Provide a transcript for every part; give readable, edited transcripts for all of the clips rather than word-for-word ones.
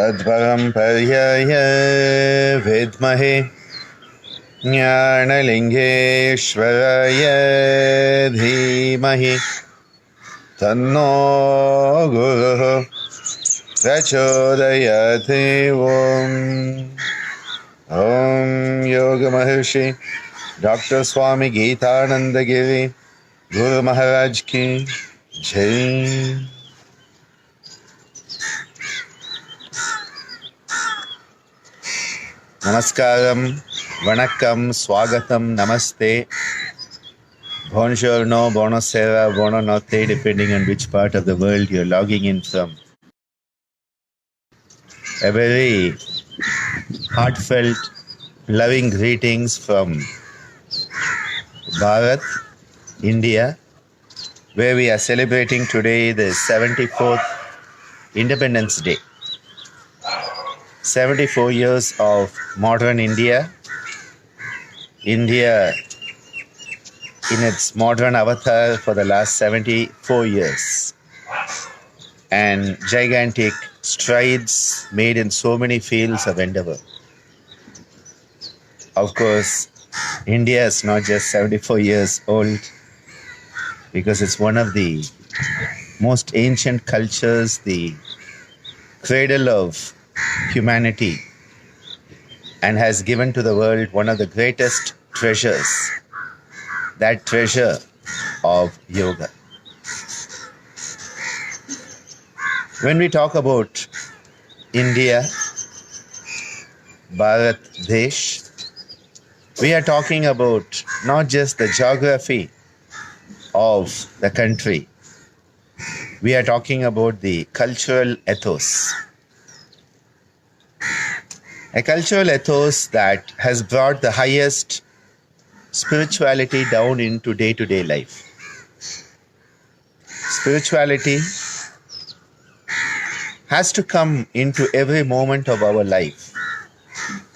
Tadvarampariyaya vidmahe Jnanalingeshwaraya dhimahi Tanno Guruh Prachodayate Om. Om Yoga Maharishi Dr. Swami Gitananda Giri Guru Maharaj Ki Jai. Namaskaram, Vanakkam, Swagatam, Namaste, Buongiorno, Buonasera, Buonanotte, depending on which part of the world you're logging in from. A very heartfelt, loving greetings from Bharat, India, where we are celebrating today the 74th Independence Day. 74 years of modern India. India in its modern avatar for the last 74 years. And gigantic strides made in so many fields of endeavor. Of course, India is not just 74 years old because it's one of the most ancient cultures, the cradle of humanity, and has given to the world one of the greatest treasures, that treasure of yoga. When we talk about India, Bharat Desh, we are talking about not just the geography of the country, we are talking about the cultural ethos. A cultural ethos that has brought the highest spirituality down into day-to-day life. Spirituality has to come into every moment of our life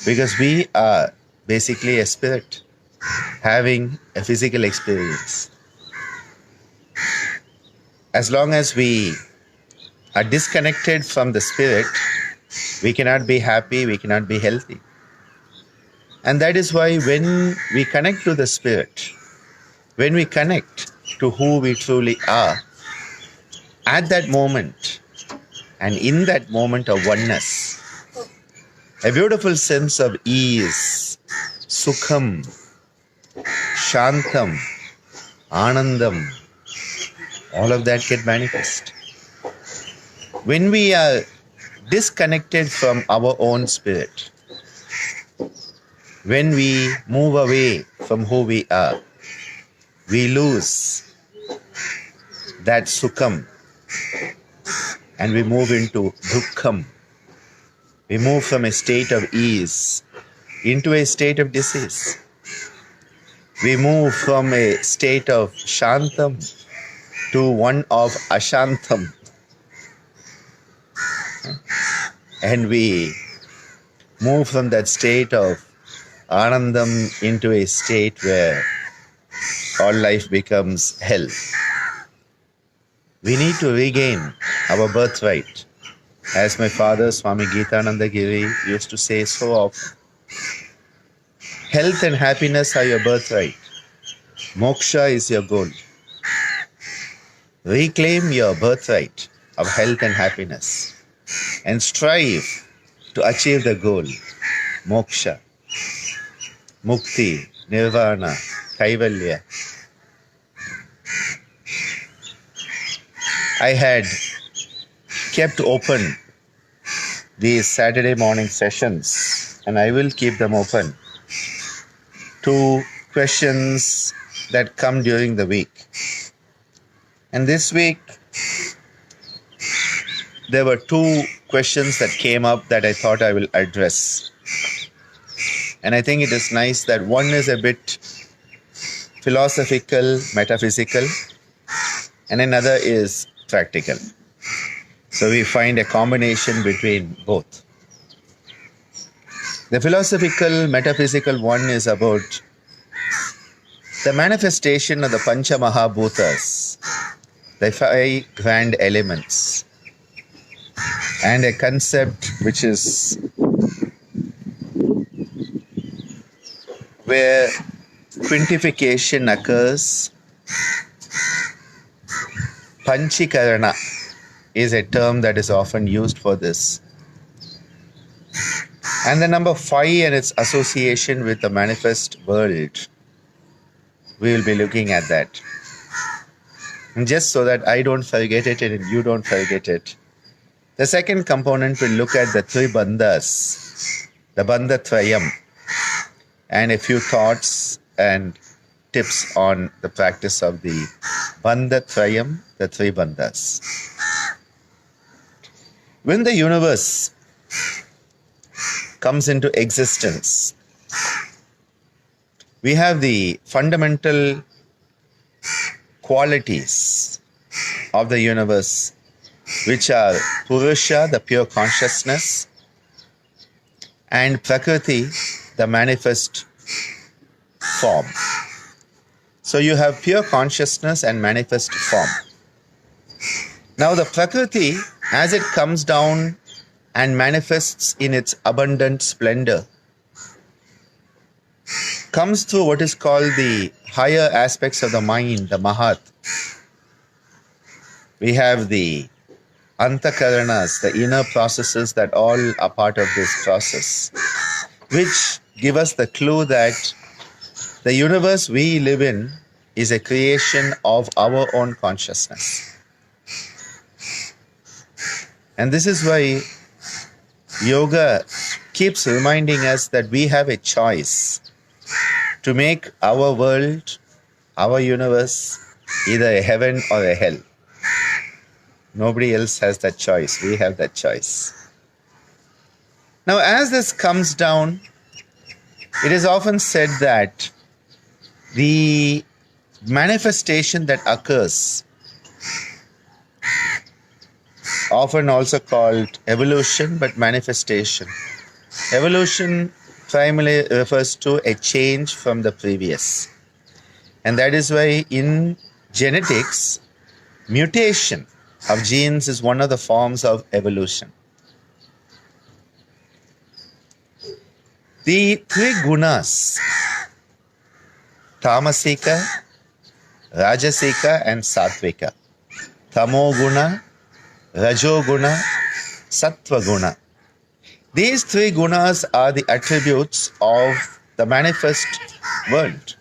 because we are basically a spirit having a physical experience. As long as we are disconnected from the spirit, we cannot be happy, we cannot be healthy. And that is why when we connect to the spirit, when we connect to who we truly are, at that moment and in that moment of oneness, a beautiful sense of ease, sukham, shantam, anandam, all of that get manifest. When we are disconnected from our own spirit, when we move away from who we are, we lose that sukham and we move into dukkham. We move from a state of ease into a state of disease. We move from a state of shantam to one of ashantam. And we move from that state of anandam into a state where all life becomes hell. We need to regain our birthright. As my father, Swami Gitananda Giri, used to say so often, health and happiness are your birthright. Moksha is your goal. Reclaim your birthright of health and happiness and strive to achieve the goal, moksha, mukti, nirvana, kaivalya. I had kept open these Saturday morning sessions, and I will keep them open to questions that come during the week. And this week, there were two questions that came up that I thought I will address. And I think it is nice that one is a bit philosophical, metaphysical, and another is practical. So we find a combination between both. The philosophical, metaphysical one is about the manifestation of the Pancha Mahabhutas, the 5 grand elements. and a concept which is where quintification occurs. Panchikarana is a term that is often used for this. And the number 5 and its association with the manifest world. We will be looking at that. And just so that I don't forget it and you don't forget it, the second component will look at the 3 bandhas, the Bandha Trayam, and a few thoughts and tips on the practice of the Bandha Trayam, the 3 bandhas. When the universe comes into existence, we have the fundamental qualities of the universe, which are Purusha, the pure consciousness, and Prakriti, the manifest form. So you have pure consciousness and manifest form. Now the Prakriti, as it comes down and manifests in its abundant splendor, comes through what is called the higher aspects of the mind, the Mahat. We have the Antakaranas, the inner processes that all are part of this process, which give us the clue that the universe we live in is a creation of our own consciousness. And this is why yoga keeps reminding us that we have a choice to make our world, our universe, either a heaven or a hell. Nobody else has that choice. We have that choice. Now, as this comes down, it is often said that the manifestation that occurs, often also called evolution, but manifestation. Evolution primarily refers to a change from the previous. And that is why in genetics, mutation of genes is one of the forms of evolution. The 3 gunas, Tamasika, Rajasika and Sattvika. Tamo guna, Rajo guna, Sattva guna. These 3 gunas are the attributes of the manifest world.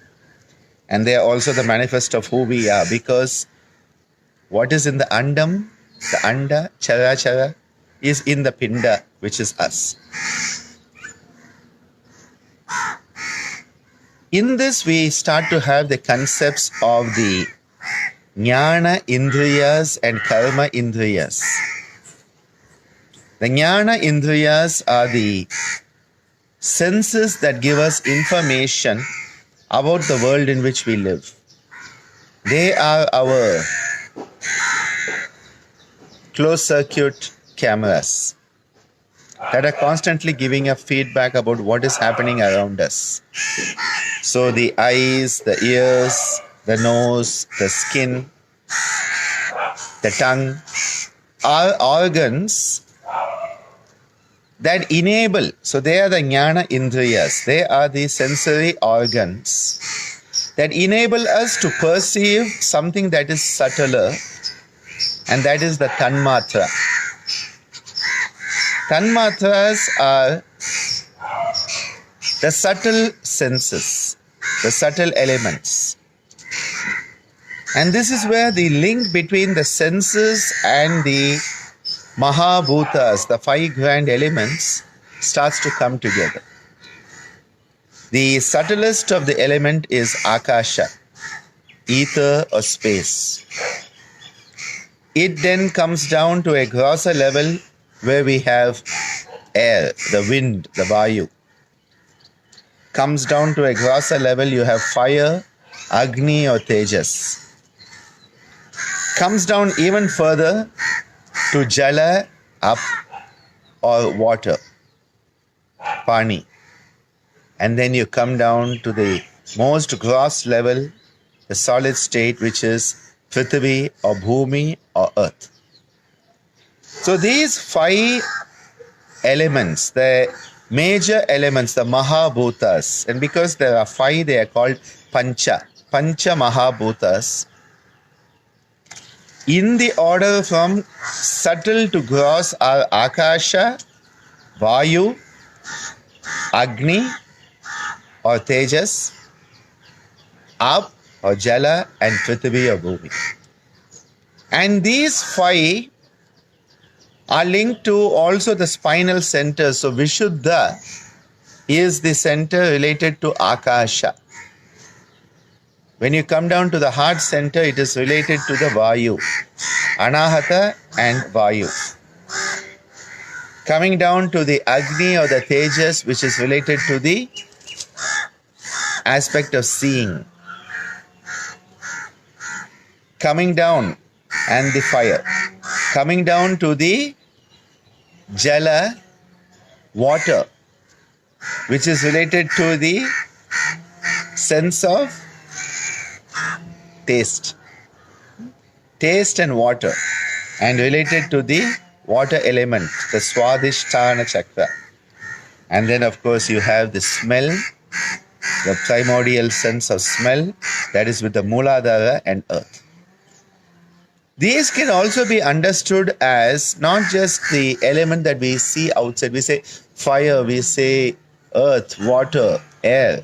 And they are also the manifest of who we are, because what is in the Andam, the Anda, Charachara, is in the Pinda, which is us. In this, we start to have the concepts of the Jnana Indriyas and Karma Indriyas. The Jnana Indriyas are the senses that give us information about the world in which we live. They are our closed circuit cameras that are constantly giving us feedback about what is happening around us. So the eyes, the ears, the nose, the skin, the tongue are organs that enable, so they are the Jnana Indriyas, they are the sensory organs that enable us to perceive something that is subtler, and that is the Tanmatra. Tanmatras are the subtle senses, the subtle elements. And this is where the link between the senses and the Mahabhutas, the 5 grand elements, starts to come together. The subtlest of the element is Akasha, ether or space. It then comes down to a grosser level where we have air, the wind, the Vayu. Comes down to a grosser level, you have fire, Agni or Tejas. Comes down even further to Jala, up, or water, Pani. And then you come down to the most gross level, the solid state, which is Prithvi or Bhumi or Earth. So these 5 elements, the major elements, the Mahabhutas, and because there are 5, they are called Pancha Mahabhutas. In the order from subtle to gross are Akasha, Vayu, Agni or Tejas, Ap or Jala, and Prithvi or Bhumi. And these 5 are linked to also the spinal center. So Vishuddha is the center related to Akasha. When you come down to the heart center, it is related to the Vayu, Anahata and Vayu. Coming down to the Agni or the Tejas, which is related to the aspect of seeing. Coming down, and the fire. Coming down to the Jala, water, which is related to the sense of taste and water, and related to the water element, the Swadhisthana Chakra. And then of course you have the smell, the primordial sense of smell, that is with the Mooladhara and earth. These can also be understood as not just the element that we see outside. We say fire, we say earth, water, air,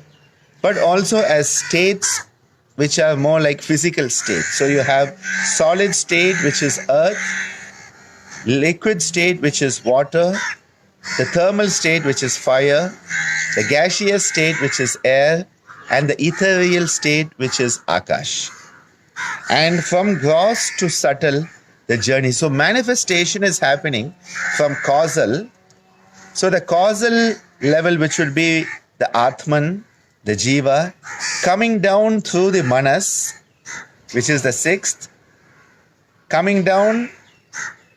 but also as states which are more like physical states. So you have solid state, which is earth, liquid state, which is water, the thermal state, which is fire, the gaseous state, which is air, and the ethereal state, which is Akash. And from gross to subtle, the journey. So manifestation is happening from causal. So the causal level, which would be the Atman, the Jiva, coming down through the Manas, which is the 6th, coming down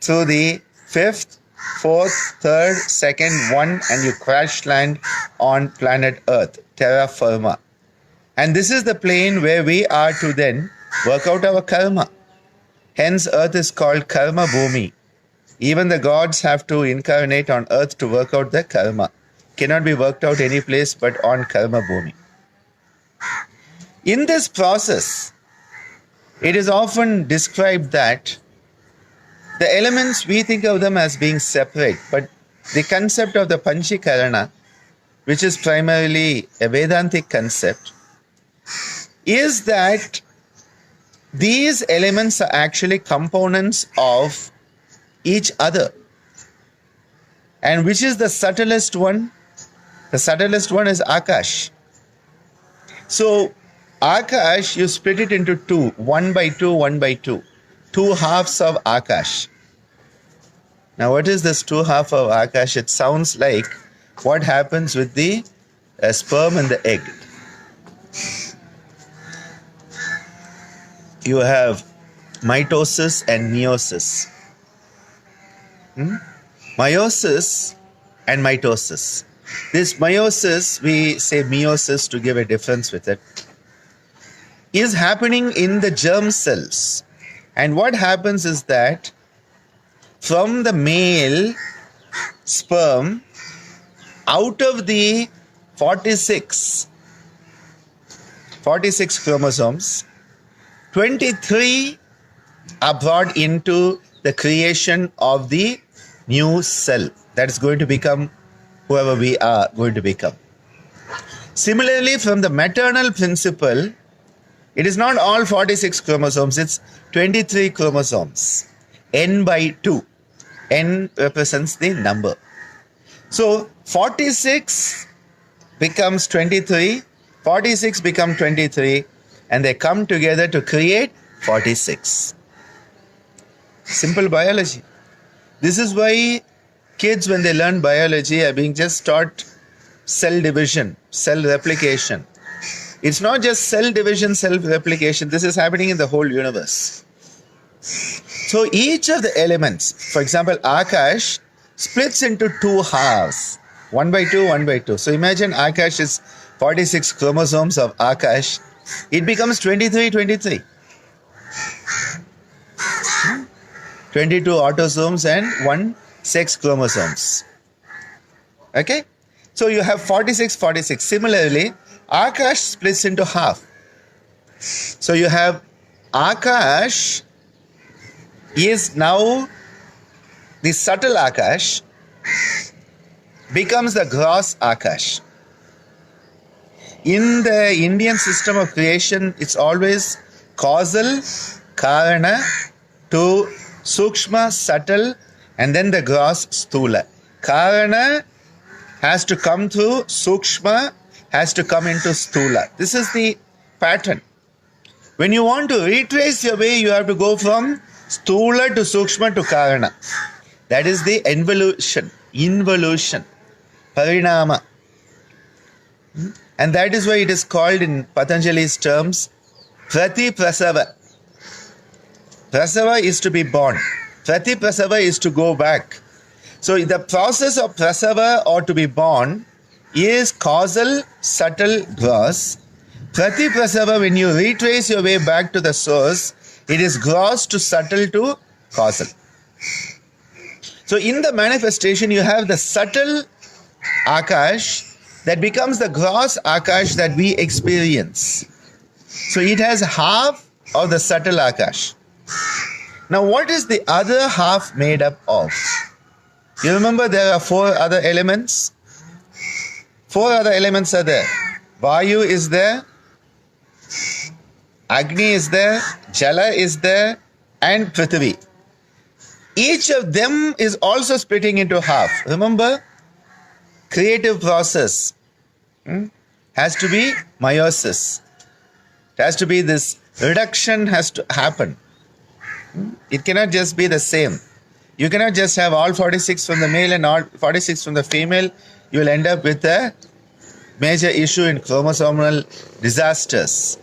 through the 5th, 4th, 3rd, 2nd, 1, and you crash land on planet Earth, terra firma. And this is the plane where we are to then work out our karma. Hence, Earth is called Karma Bhumi. Even the gods have to incarnate on Earth to work out their karma. Cannot be worked out any place but on Karma Bhumi. In this process, it is often described that the elements, we think of them as being separate, but the concept of the Panchikarana, which is primarily a Vedantic concept, is that these elements are actually components of each other. And which is the subtlest one? The subtlest one is Akash. So Akash, you split it into 2, 1 by 2, 1 by 2. 2 halves of Akash. Now what is this 2 halves of Akash? It sounds like what happens with the sperm and the egg. You have mitosis and meiosis. Meiosis and mitosis. This meiosis, we say meiosis to give a difference with it, is happening in the germ cells. And what happens is that from the male sperm, out of the 46 chromosomes, 23 are brought into the creation of the new cell that is going to become whoever we are going to become. Similarly, from the maternal principle, it is not all 46 chromosomes, it's 23 chromosomes. N by 2. N represents the number. So 46 becomes 23, 46 become 23, and they come together to create 46. Simple biology. This is why kids, when they learn biology, are being just taught cell division, cell replication. It's not just cell division, cell replication. This is happening in the whole universe. So each of the elements, for example, Akash splits into 2 halves, 1 by 2, 1 by 2. So imagine Akash is 46 chromosomes of Akash. It becomes 23, 23. 22 autosomes and 1 sex chromosomes. Okay? So you have 46, 46. Similarly, Akash splits into half. So you have Akash is now the subtle Akash becomes the gross Akash. In the Indian system of creation, it's always causal, Karana, to Sukshma, subtle, and then the gross, Sthula. Karana has to come through Sukshma, has to come into Sthula. This is the pattern. When you want to retrace your way, you have to go from Sthula to Sukshma to Karana. That is the involution, Parinama. And that is why it is called in Patanjali's terms, Prati Prasava. Prasava is to be born. Prati Prasava is to go back. So the process of Prasava or to be born is causal, subtle, gross. Prati Prasava, when you retrace your way back to the source, it is gross to subtle to causal. So in the manifestation, you have the subtle Akash that becomes the gross Akash that we experience. So it has half of the subtle Akash. Now what is the other half made up of? You remember there are 4 other elements? 4 other elements are there. Vayu is there, Agni is there, Jala is there, and Prithvi. Each of them is also splitting into half. Remember, creative process has to be meiosis. It has to be this reduction has to happen. It cannot just be the same. You cannot just have all 46 from the male and all 46 from the female. You will end up with a major issue in chromosomal disasters.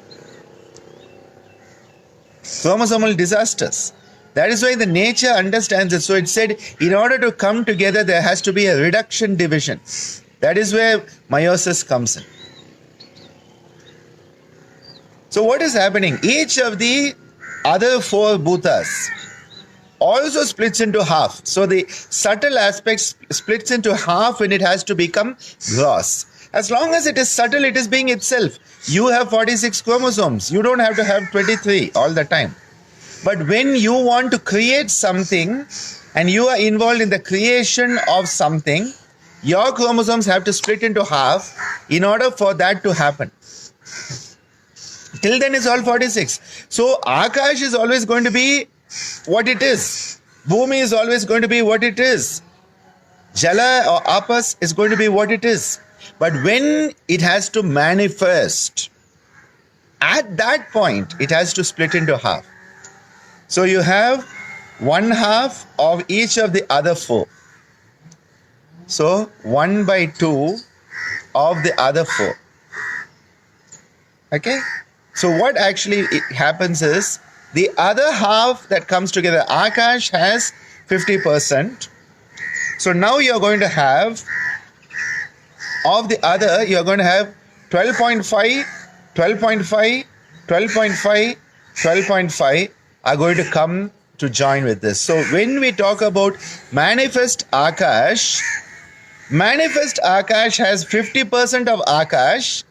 Chromosomal disasters. That is why the nature understands it. So it said, in order to come together, there has to be a reduction division. That is where meiosis comes in. So what is happening? Each of the other 4 bhutas also splits into half. So the subtle aspect splits into half when it has to become gross. As long as it is subtle, it is being itself. You have 46 chromosomes. You don't have to have 23 all the time. But when you want to create something and you are involved in the creation of something, your chromosomes have to split into half in order for that to happen. Till then it's all 46. So Akash is always going to be what it is. Bhumi is always going to be what it is. Jala or Apas is going to be what it is. But when it has to manifest, at that point, it has to split into half. So you have 1/2 of each of the other 4. So 1/2 of the other 4. Okay? So what actually happens is, the other half that comes together, Akash has 50%. So now you're going to have, of the other, you're going to have 12.5, 12.5, 12.5, 12.5 are going to come to join with this. So when we talk about manifest Akash has 50% of Akash,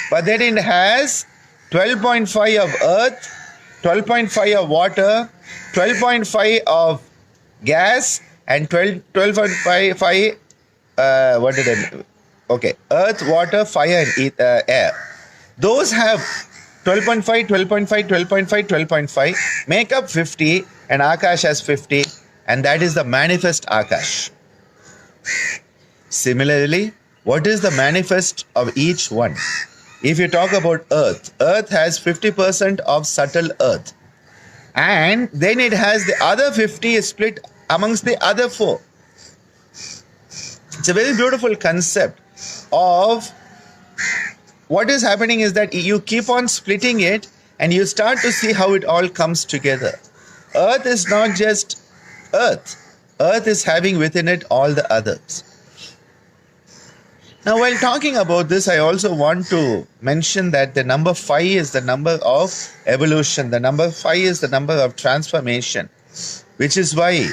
but then it has 12.5 of earth, 12.5 of water, 12.5 of gas, and 12.5 earth, water, fire, and air. Those have 12.5, 12.5, 12.5, 12.5, make up 50, and Akash has 50, and that is the manifest Akash. Similarly, what is the manifest of each one? If you talk about earth, earth has 50% of subtle earth, and then it has the other 50 is split amongst the other 4. It's a very beautiful concept of what is happening is that you keep on splitting it and you start to see how it all comes together. Earth is not just earth. Earth is having within it all the others. Now, while talking about this, I also want to mention that the number 5 is the number of evolution. The number 5 is the number of transformation. which is why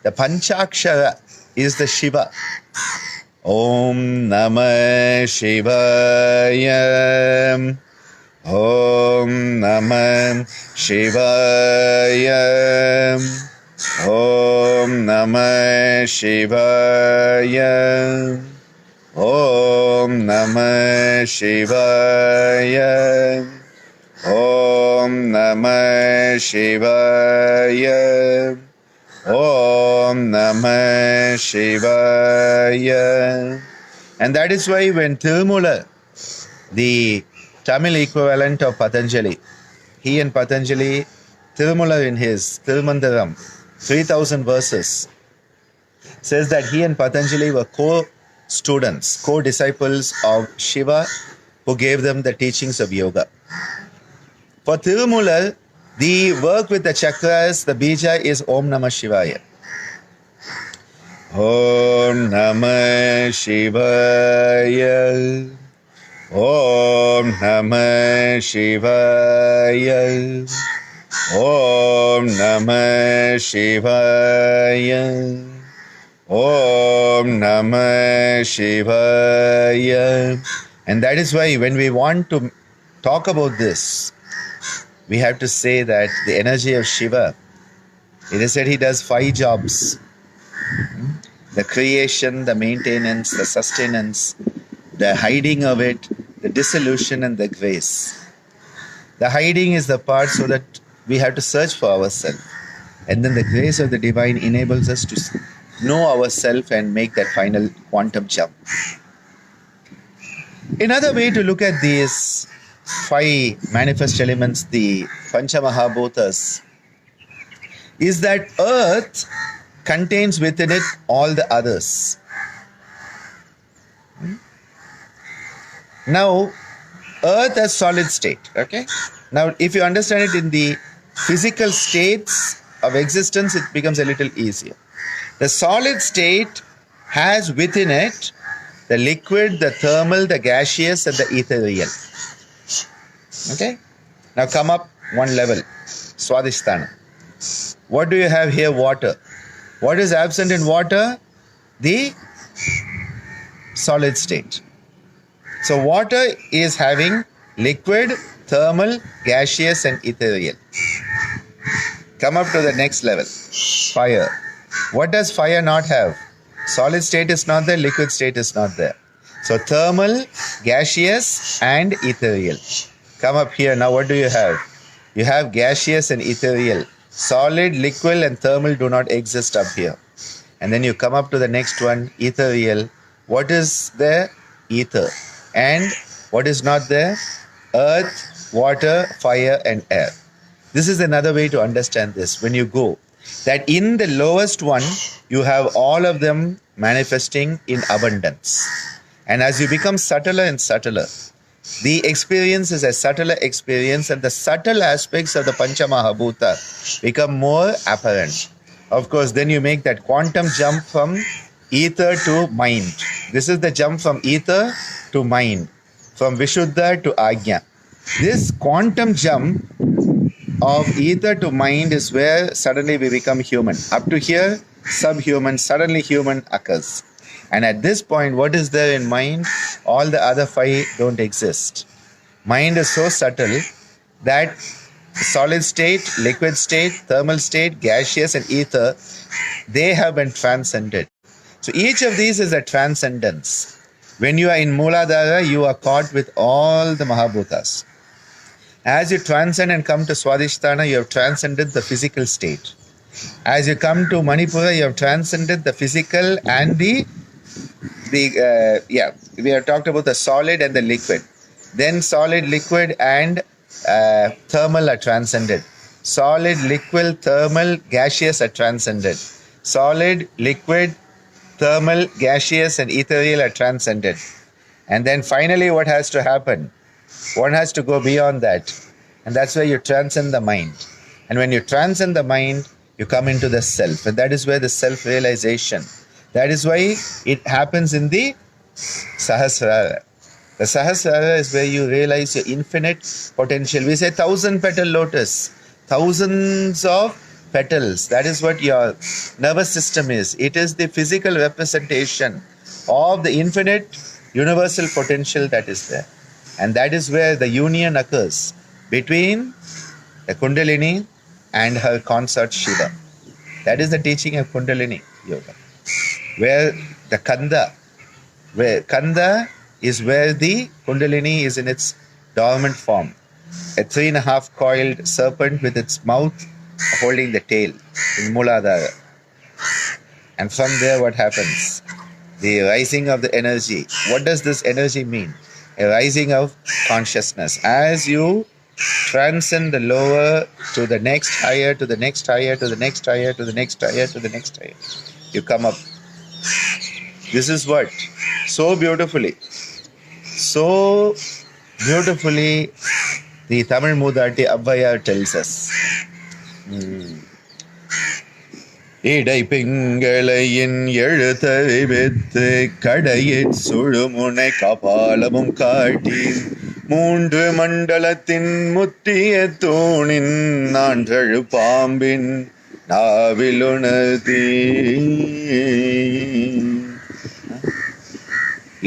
the Panchakshara is the Shiva. Om Namah Shivaya. Om Namah Shivaya. Om Namah Shivaya. Om Namah Shivaya. Om Namah Shivaya. Om Namah Shivaya. And that is why when Tirumula, the Tamil equivalent of Patanjali, he and Patanjali, Tirumula in his Tirumandaram, 3000 verses, says that he and Patanjali were co-students, co-disciples of Shiva, who gave them the teachings of yoga. For Tirumula, the work with the chakras, the bija is Om Namah Shivaya. Om Namah Shivaya. Om Namah Shivaya. Om Namah Shivaya. Om Namah Shivaya. And that is why when we want to talk about this, we have to say that the energy of Shiva, it is said he does 5 jobs. The creation, the maintenance, the sustenance, the hiding of it, the dissolution and the grace. The hiding is the part so that we have to search for ourselves. And then the grace of the divine enables us to know ourselves and make that final quantum jump. Another way to look at these 5 manifest elements, the Panchamahabhutas, is that earth contains within it all the others. Now, earth has solid state, okay? Now, if you understand it in the physical states of existence, it becomes a little easier. The solid state has within it the liquid, the thermal, the gaseous, and the ethereal. Okay? Now come up one level. Swadhisthana. What do you have here? Water. What is absent in water? The solid state. So water is having liquid, thermal, gaseous, and ethereal. Come up to the next level. Fire. What does fire not have? Solid state is not there, liquid state is not there. So thermal, gaseous, and ethereal. Come up here. Now what do you have? You have gaseous and ethereal. Solid, liquid, and thermal do not exist up here. And then you come up to the next one, ethereal. What is there? Ether. And what is not there? Earth, water, fire, and air. This is another way to understand this. When you go, that in the lowest one, you have all of them manifesting in abundance. And as you become subtler and subtler, the experience is a subtler experience, and the subtle aspects of the Panchamahabhuta become more apparent. Of course, then you make that quantum jump from ether to mind. This is the jump from ether to mind, from Vishuddha to Ajna. This quantum jump of ether to mind is where suddenly we become human. Up to here, subhuman, suddenly human occurs. And at this point, what is there in mind? All the other 5 don't exist. Mind is so subtle that solid state, liquid state, thermal state, gaseous, and ether, they have been transcended. So each of these is a transcendence. When you are in Mooladhara, you are caught with all the Mahabhutas. As you transcend and come to Swadhisthana, you have transcended the physical state. As you come to Manipura, you have transcended the physical and we have talked about the solid and the liquid. Then solid, liquid, and thermal are transcended. Solid, liquid, thermal, gaseous are transcended. Solid, liquid, thermal, gaseous, and ethereal are transcended. And then finally, what has to happen? One has to go beyond that. And that's where you transcend the mind. And when you transcend the mind, you come into the self. And that is where the self-realization. That is why it happens in the Sahasrara. The Sahasrara is where you realize your infinite potential. We say 1,000 petal lotus. Thousands of petals. That is what your nervous system is. It is the physical representation of the infinite universal potential that is there. And that is where the union occurs between the Kundalini and her consort Shiva. That is the teaching of Kundalini Yoga. Where the Kanda is where the Kundalini is in its dormant form. A 3.5 coiled serpent with its mouth holding the tail in Muladhara. And from there what happens? The rising of the energy. What does this energy mean? A rising of consciousness. As you transcend the lower to the next higher, to the next higher, to the next higher, to the next higher, to the next higher, you come up. This is what? So beautifully the Tamil Mudati ICYER tells us. இடை பிங்களையின் எழுத்தறி with கடையிற் சுழுமுனை கபாலமும் காட்டி மூன்று மண்டலத்தின் முற்றிய தூணின் நான்றழு பாம்பின் நாவிலுணர்த்தி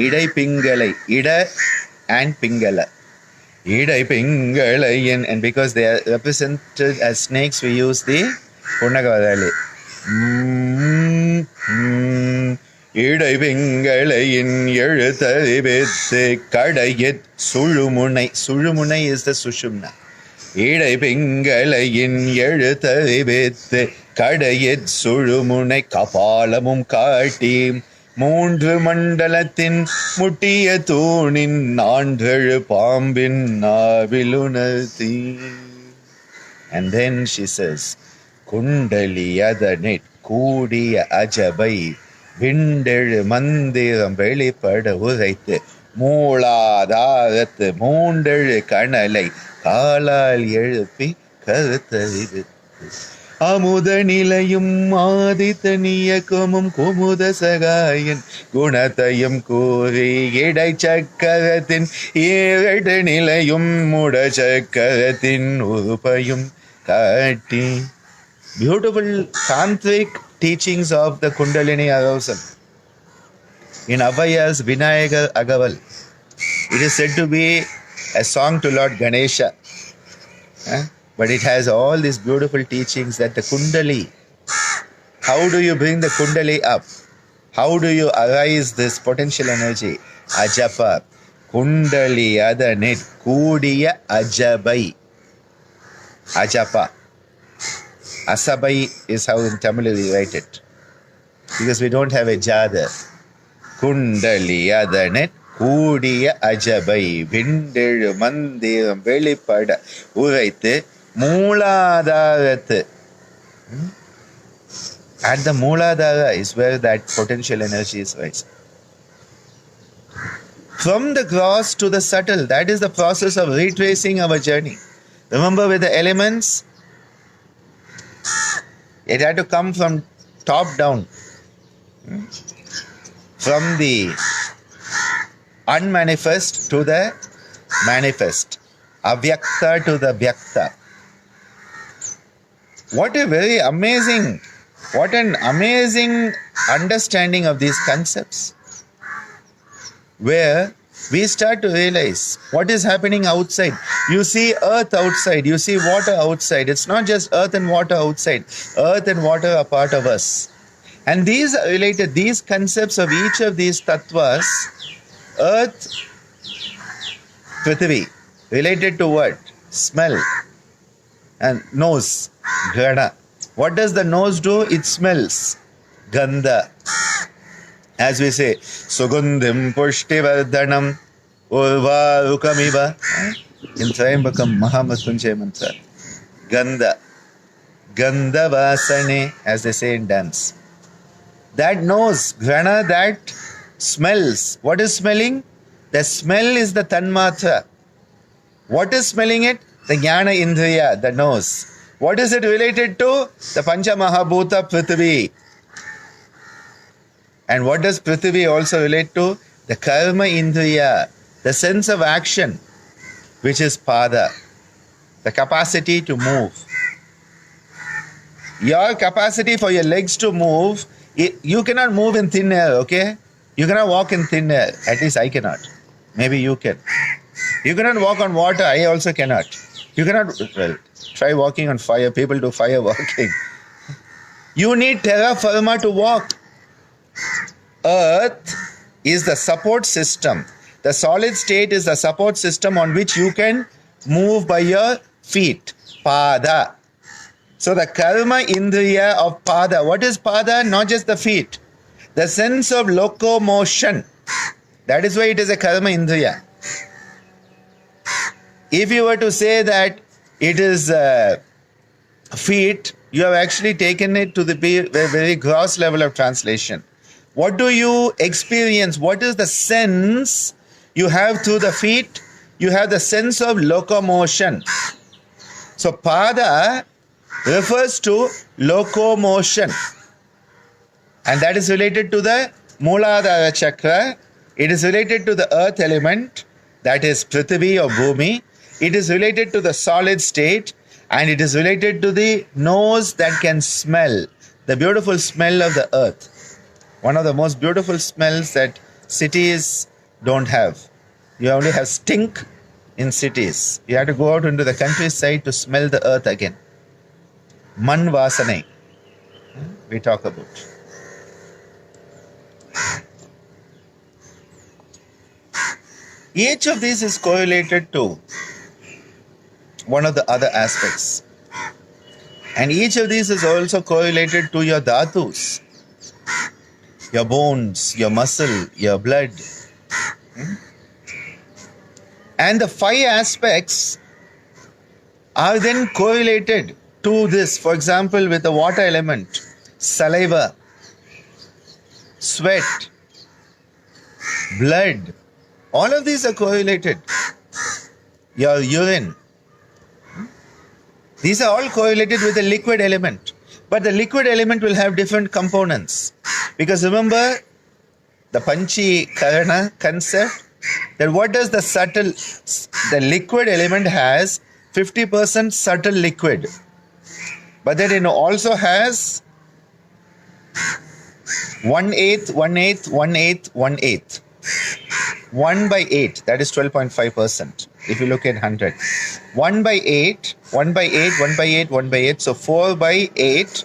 இடை பிங்களை, ida and pingala. Idai pingalayin, and because they are represented as snakes, we use the Punnagadali. Idai pingalayin எழுத்தறி with கடையிற் சுழுமுனை. Sulumunai is the Sushumna. இடை பிங்களையின் எழுத்தறி வித்து கடையிற் சுழுமுனை கபாலமும் காட்டி மூன்று மண்டலத்தின் முட்டிய தூணின் நான்றழு பாம்பின் நாவிலுணர்த்தி. And then she says, குண்டலி அதனிற் கூடிய அஜபை விண்டெழு மந்திரம் வெளிப்பட உரைத்து மூலாதாரத்து மூண்டெழு கணலை காலால் எழுப்பி கருத்தறிவித்து அமுத நிலையும் ஆதித்தனியக்கமும் குமுத சகாயன் குணத்தையும் கூறி இடை சக்கரத்தின் ஏழு நிலையும் முட சக்கரத்தின் உறுப்பையும் காட்டி. Beautiful tantric teachings of the Kundalini arousal in ICYER's Vinayagar Agaval. It is said to be a song to Lord Ganesha. But it has all these beautiful teachings that the Kundali, how do you bring the Kundali up? How do you arise this potential energy? Ajapa. Kundali adanit kudiya ajabai. Ajapa. Asabai is how in Tamil we write it. Because we don't have a ja there. Kundali adanit கூடிய அஜபை விண்டெழு மந்திரம் வெளிப்பட உரைத்து மூலாதாரத்து. At the Mooladhara is where that potential energy is rising. From the gross to the subtle, that is the process of retracing our journey. Remember with the elements, it had to come from top down. From the unmanifest to the manifest. Avyakta to the Vyakta. What an amazing understanding of these concepts. Where we start to realize what is happening outside. You see earth outside, you see water outside. It's not just earth and water outside. Earth and water are part of us. And these are related, these concepts of each of these tattvas, earth, Prithvi, related to what? Smell. And nose, Ghana. What does the nose do? It smells. Gandha. As we say, Sugundhim Pushtivardhanam Urvarukamiva. In Trayambakam Mahamrityunjaya mantra. Gandha. Gandha Vasane, as they say in dance. That nose, Ghana, that smells. What is smelling? The smell is the Tanmatra. What is smelling it? The Jnana Indriya, the nose. What is it related to? The Pancha Mahabhuta Prithvi. And what does Prithvi also relate to? The Karma Indriya, the sense of action, which is Pada, the capacity to move. Your capacity for your legs to move, you cannot move in thin air, okay? You cannot walk in thin air. At least I cannot. Maybe you can. You cannot walk on water. I also cannot. You cannot, well, try walking on fire. People do fire walking. You need terra firma to walk. Earth is the support system. The solid state is the support system on which you can move by your feet. Pada. So the karma indriya of pada. What is pada? Not just the feet. The sense of locomotion. That is why it is a karma indriya. If you were to say that it is feet, you have actually taken it to the very gross level of translation. What do you experience? What is the sense you have through the feet? You have the sense of locomotion. So pada refers to locomotion. And that is related to the Mooladhara Chakra. It is related to the earth element, that is Prithvi or Bhumi. It is related to the solid state, and it is related to the nose that can smell, the beautiful smell of the earth. One of the most beautiful smells that cities don't have. You only have stink in cities. You have to go out into the countryside to smell the earth again. Man Vasanai, we talk about. Each of these is correlated to one of the other aspects. And each of these is also correlated to your dhatus, your bones, your muscle, your blood. And the 5 aspects are then correlated to this. For example, with the water element, saliva, sweat, blood, all of these are correlated. Your urine. These are all correlated with the liquid element. But the liquid element will have different components. Because remember the Panchikarana concept, that what does the liquid element has 50% subtle liquid. But then it also has 1/8, 1/8, 1/8, 1/8. 1 by 8, that is 12.5%. If you look at 100. 1 by 8, 1 by 8, 1 by 8, 1 by 8. So 4 by 8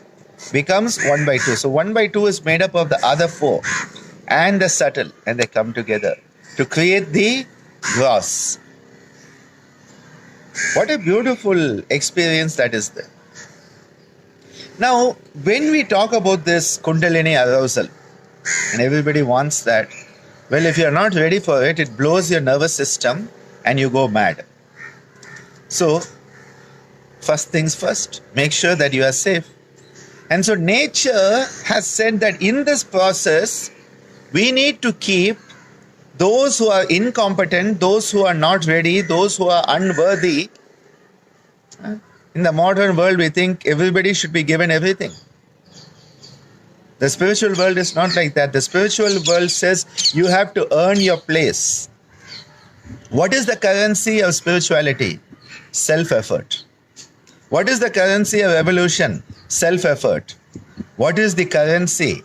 becomes 1 by 2. So 1 by 2 is made up of the other 4 and the subtle, and they come together to create the gross. What a beautiful experience that is there. Now, when we talk about this Kundalini arousal, and everybody wants that, well, if you're not ready for it, it blows your nervous system and you go mad. So, first things first, make sure that you are safe. And so nature has said that in this process, we need to keep those who are incompetent, those who are not ready, those who are unworthy. In the modern world, we think everybody should be given everything. The spiritual world is not like that. The spiritual world says you have to earn your place. What is the currency of spirituality? Self-effort. What is the currency of evolution? Self-effort. What is the currency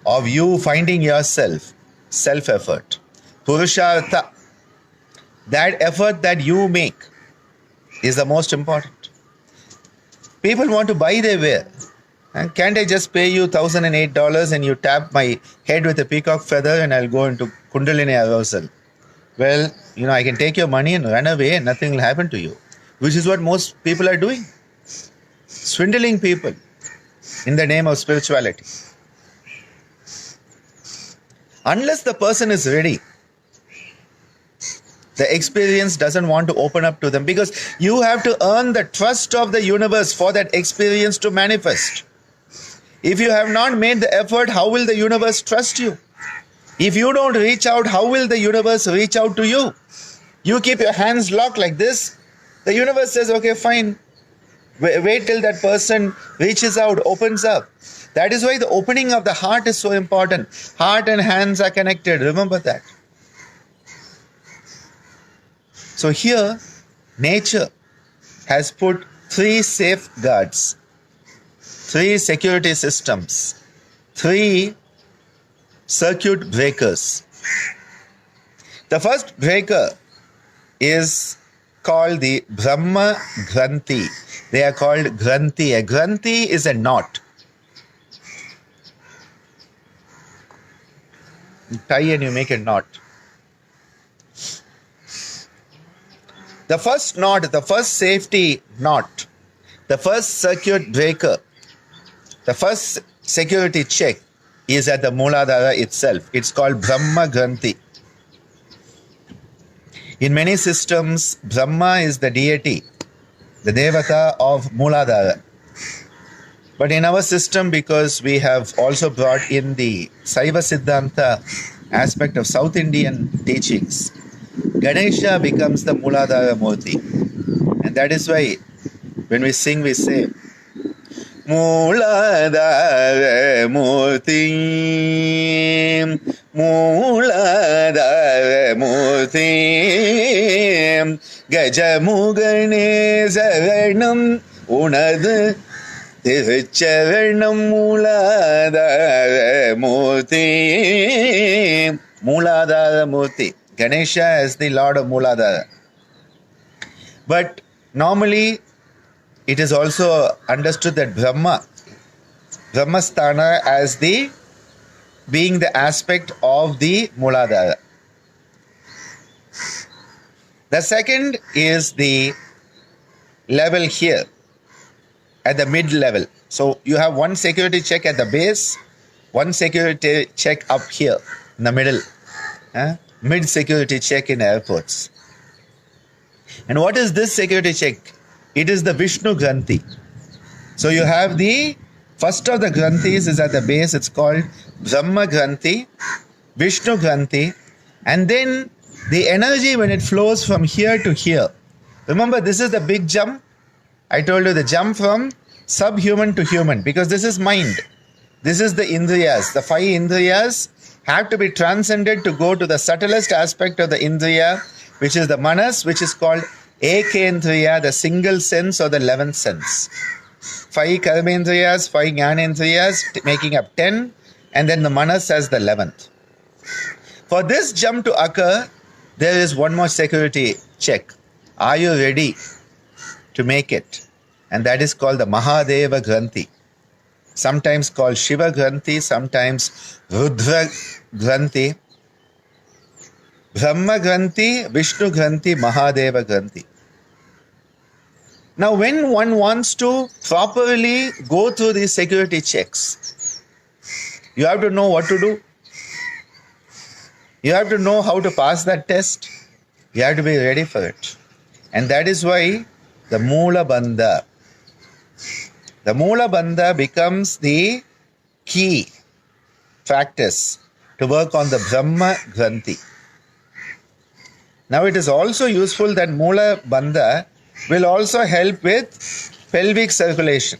of you finding yourself? Self-effort. Purushartha. That effort that you make is the most important. People want to buy their way. And can't I just pay you $1,008 and you tap my head with a peacock feather and I'll go into Kundalini arousal? Well, I can take your money and run away and nothing will happen to you. Which is what most people are doing. Swindling people in the name of spirituality. Unless the person is ready, the experience doesn't want to open up to them, because you have to earn the trust of the universe for that experience to manifest. If you have not made the effort, how will the universe trust you? If you don't reach out, how will the universe reach out to you? You keep your hands locked like this, the universe says, okay, fine. Wait till that person reaches out, opens up. That is why the opening of the heart is so important. Heart and hands are connected. Remember that. So here, nature has put 3 safeguards. three security systems, three circuit breakers. The first breaker is called the Brahmaganti. They are called Granthi. A Granthi is a knot. You tie and you make a knot. The first knot, the first safety knot, the first circuit breaker, the first security check is at the Mooladhara itself. It's called Brahmaganti. In many systems, Brahma is the deity, the Devata of Mooladhara. But in our system, because we have also brought in the Saiva Siddhanta aspect of South Indian teachings, Ganesha becomes the Mooladhara Murti. And that is why when we sing, we say, Mooladhara Murti, Mooladhara Murti, Gajamugane Saranam Unad Tirucharanam Mooladhara Murti. Mooladhara Murti. Ganesha is the Lord of Mooladhara. But normally it is also understood that Brahmasthana as the being the aspect of the Mooladhara. The second is the level here at the mid level. So you have one security check at the base, one security check up here in the middle. Mid security check in airports. And what is this security check? It is the Vishnuganti. So you have the first of the Granthis is at the base. It's called Brahmaganti, Vishnuganti, and then the energy when it flows from here to here. Remember, this is the big jump. I told you the jump from subhuman to human, because this is mind. This is the Indriyas. The five Indriyas have to be transcended to go to the subtlest aspect of the Indriya, which is the Manas, which is called Ekendriya, the single sense or the 11th sense. 5 Karmendriyas, 5 Jnanendriyas, making up 10, and then the Manas as the 11th. For this jump to occur, there is one more security check. Are you ready to make it? And that is called the Mahadeva Granthi. Sometimes called Shiva Granthi, sometimes Rudra Granthi. Brahma Granthi, Vishnu Granthi, Mahadeva Granthi. Now, when one wants to properly go through these security checks, you have to know what to do. You have to know how to pass that test. You have to be ready for it. And that is why the Moola Bandha. The Moola Bandha becomes the key practice to work on the Brahma Granthi. Now, it is also useful that Moola Bandha will also help with pelvic circulation.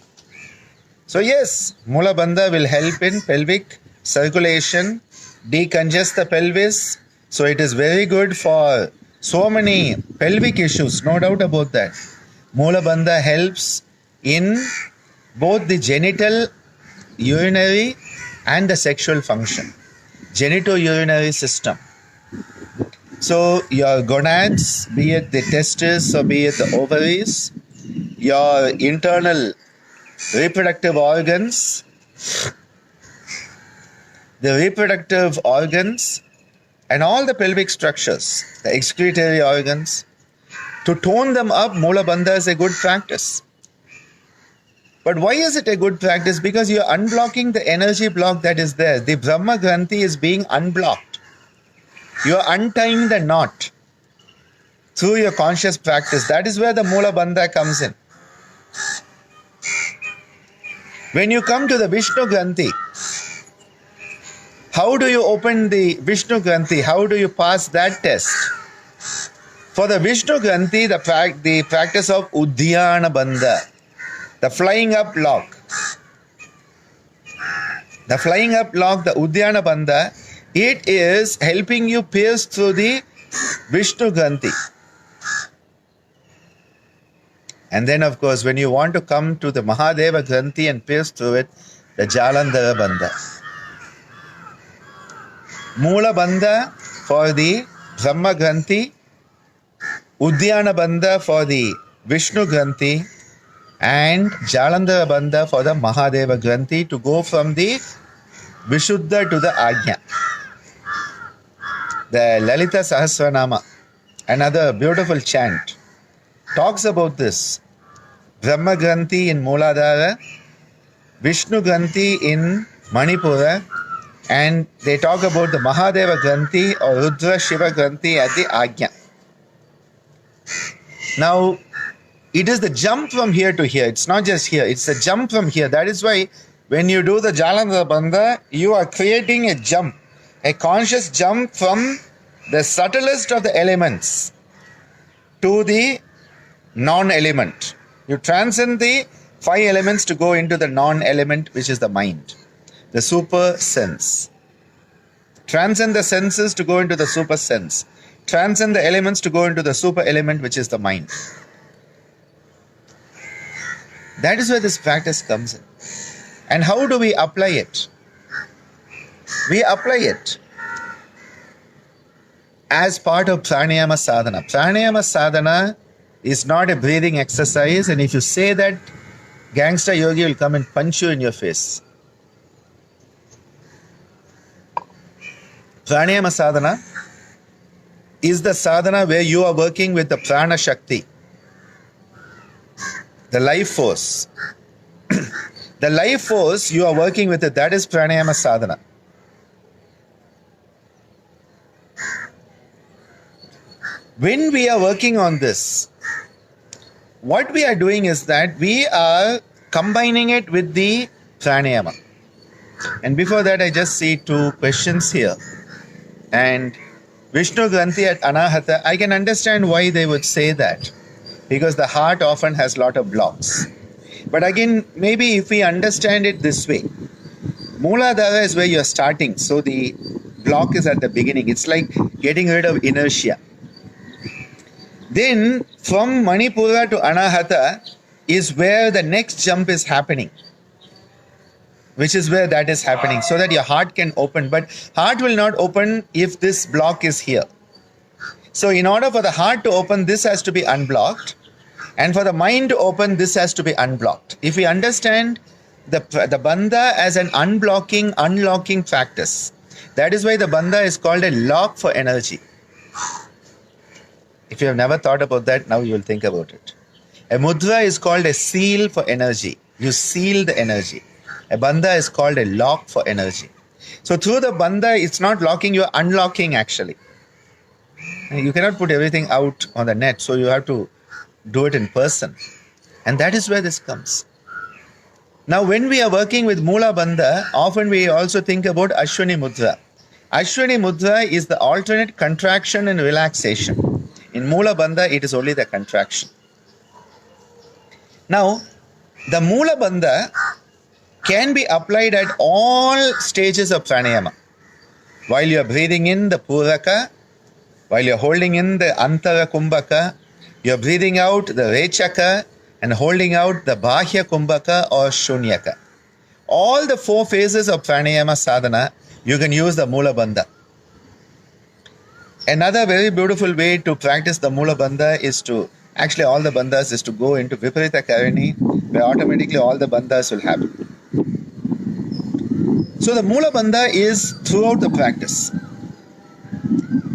So yes, Moola Bandha will help in pelvic circulation, decongest the pelvis. So it is very good for so many pelvic issues, no doubt about that. Moola Bandha helps in both the genital, urinary and the sexual function. Genito-urinary system. So your gonads, be it the testes or be it the ovaries, your internal reproductive organs, the reproductive organs and all the pelvic structures, the excretory organs, to tone them up, Moola Bandha is a good practice. But why is it a good practice? Because you are unblocking the energy block that is there. The Brahma Granthi is being unblocked. You are untying the knot through your conscious practice. That is where the Moola Bandha comes in. When you come to the Vishnu Granthi, how do you open the Vishnu Granthi? How do you pass that test? For the Vishnu Granthi, the practice of Uddiyana Bandha, the flying up lock. The flying up lock, the Uddiyana Bandha, it is helping you pierce through the Vishnu Granthi. And then, of course, when you want to come to the Mahadeva Granthi and pierce through it, the Jalandhara Bandha. Moola Bandha for the Brahmaganti, Udyana Bandha for the Vishnuganti, and Jalandhara Bandha for the Mahadeva Granthi to go from the Vishuddha to the Ajna. The Lalita Sahasranama, another beautiful chant, talks about this. Brahmaganti in Mooladhara, Vishnuganti in Manipura, and they talk about the Mahadeva Granthi or Rudra Shiva Granthi at the Ajna. Now, it is the jump from here to here. It's not just here. It's the jump from here. That is why when you do the Jalandhara Bandha, you are creating a jump, a conscious jump from the subtlest of the elements to the non-element. You transcend the 5 elements to go into the non-element, which is the mind, the super sense. Transcend the senses to go into the super sense. Transcend the elements to go into the super element, which is the mind. That is where this practice comes in. And how do we apply it? We apply it as part of pranayama sadhana. Pranayama sadhana is not a breathing exercise, and if you say that, gangster yogi will come and punch you in your face. Pranayama sadhana is the sadhana where you are working with the prana shakti, the life force. The life force you are working with it, that is pranayama sadhana. When we are working on this, what we are doing is that we are combining it with the pranayama. And before that, I just see 2 questions here. And Vishnuganti at Anahata, I can understand why they would say that, because the heart often has a lot of blocks. But again, maybe if we understand it this way, Mooladhara is where you are starting, so the block is at the beginning. It's like getting rid of inertia. Then from Manipura to Anahata is where the next jump is happening, which is where that is happening, so that your heart can open. But heart will not open if this block is here. So in order for the heart to open, this has to be unblocked. And for the mind to open, this has to be unblocked. If we understand the bandha as an unlocking practice, that is why the bandha is called a lock for energy. If you have never thought about that, now you will think about it. A mudra is called a seal for energy. You seal the energy. A bandha is called a lock for energy. So through the bandha, it's not locking, you are unlocking actually. You cannot put everything out on the net, so you have to do it in person. And that is where this comes. Now when we are working with Moola Bandha, often we also think about Ashwini Mudra. Ashwini Mudra is the alternate contraction and relaxation. In Moola Bandha, it is only the contraction. Now, the Moola Bandha can be applied at all stages of pranayama. While you are breathing in the Puraka, while you are holding in the Antara Kumbhaka, you are breathing out the Rechaka and holding out the Bahya Kumbhaka or Shunyaka. All the 4 phases of pranayama sadhana, you can use the Moola Bandha. Another very beautiful way to practice the Moola Bandha is to, actually all the bandhas is to go into Viparita Karani, where automatically all the bandhas will happen. So the Moola Bandha is throughout the practice.